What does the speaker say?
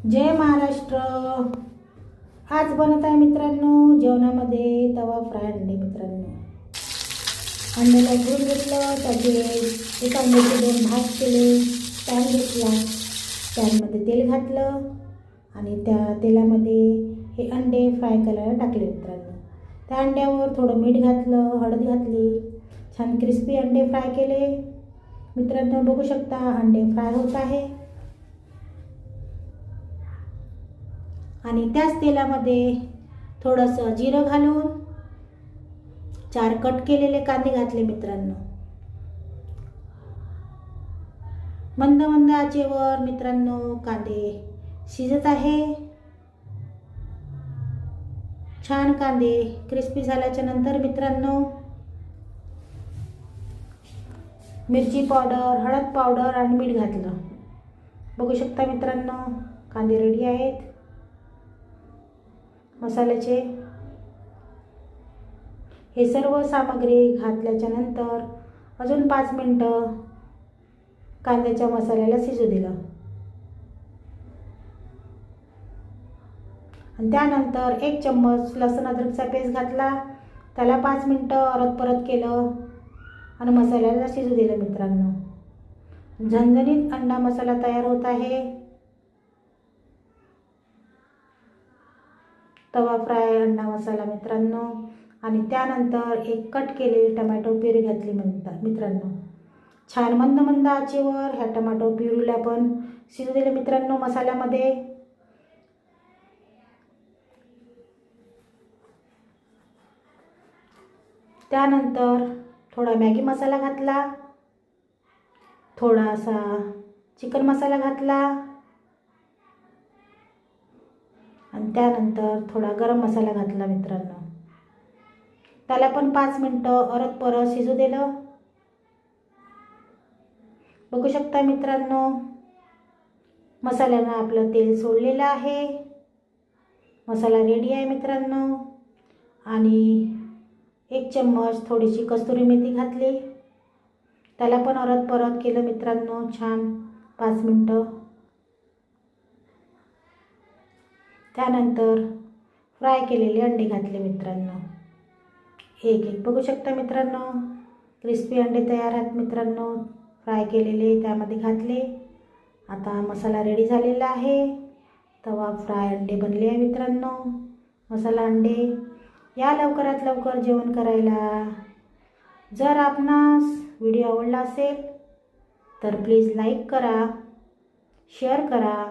जय महाराष्ट्र। आज बनत आहे मित्रांनो जेवणामध्ये तवा फ्राय अंडे। मित्रांनो अंड्याला उकडून घेतलं, त्याचे एक अंड्याचे 2 भाग केले, पॅन घेतला, पॅनमध्ये तेल घातलं आणि त्या तेलामध्ये हे अंडे फ्राय करायला टाकले। मित्रांनो त्या अंड्यावर थोडं मीठ घातलं, हळद घातली, छान क्रिस्पी अंडे फ्राय केले। मित्रांनो बघू शकता अंडे फ्राय होत आहे आणि त्याच तेलामध्ये थोडंसं जिरं घालून 4 कट केलेले कांदे घातले। मित्रांनो मंद मंद आचेवर मित्रांनो कांदे शिजत आहे। छान कांदे क्रिस्पी झाल्याच्या नंतर मित्रांनो मिरची पावडर, हळद पावडर आणि मीठ घातलं। बघू शकता मित्रांनो कांदे रेडी आहेत मसाल्याचे। हे सर्व सामग्री घातल्याच्या नंतर अजून 5 मिनिटं कांद्याच्या मसाल्याला शिजू दिलं आणि त्यानंतर 1 चम्मच लसूण अद्रकचा पेस्ट घातला, त्याला 5 मिनिटं परत केलं आणि मसाल्याला शिजू दिलं। मित्रांनो झणझणीत अंडा मसाला तयार होत आहे। तवा फ्राय अंडा मसाला मित्रांनो आणि त्यानंतर एक कट केलेली टोमॅटो प्युरी घातली। मित्रांनो छान मंद मंद आचेवर ह्या टोमॅटो प्युरीला पण शिजू दिले मित्रांनो मसाल्यामध्ये। त्यानंतर थोडा मॅगी मसाला घातला, थोडासा चिकन मसाला घातला आणि त्यानंतर थोडा गरम मसाला घातला। मित्रांनो त्याला पण 5 मिनिटं परत शिजू दिलं। बघू शकता मित्रांनो मसाल्यानं आपलं तेल सोडलेलं आहे, मसाला रेडी आहे मित्रांनो। आणि 1 चम्मच थोडीशी कस्तुरी मेथी घातली, त्याला पण परत केलं मित्रांनो छान 5 मिनिटं। त्यानंतर फ्राय केलेले अंडे घातले मित्रांनो, एक एक बघू शकता मित्रांनो क्रिस्पी अंडे तयार आहेत मित्रांनो फ्राय केलेले त्यामध्ये घातले। आता मसाला रेडी झालेला आहे, तवा फ्राय अंडे बनले आहे मित्रांनो। मसाला अंडे या लवकरात लवकर जेवण करायला। जर आपणास व्हिडिओ आवडला असेल तर प्लीज लाईक करा, शेअर करा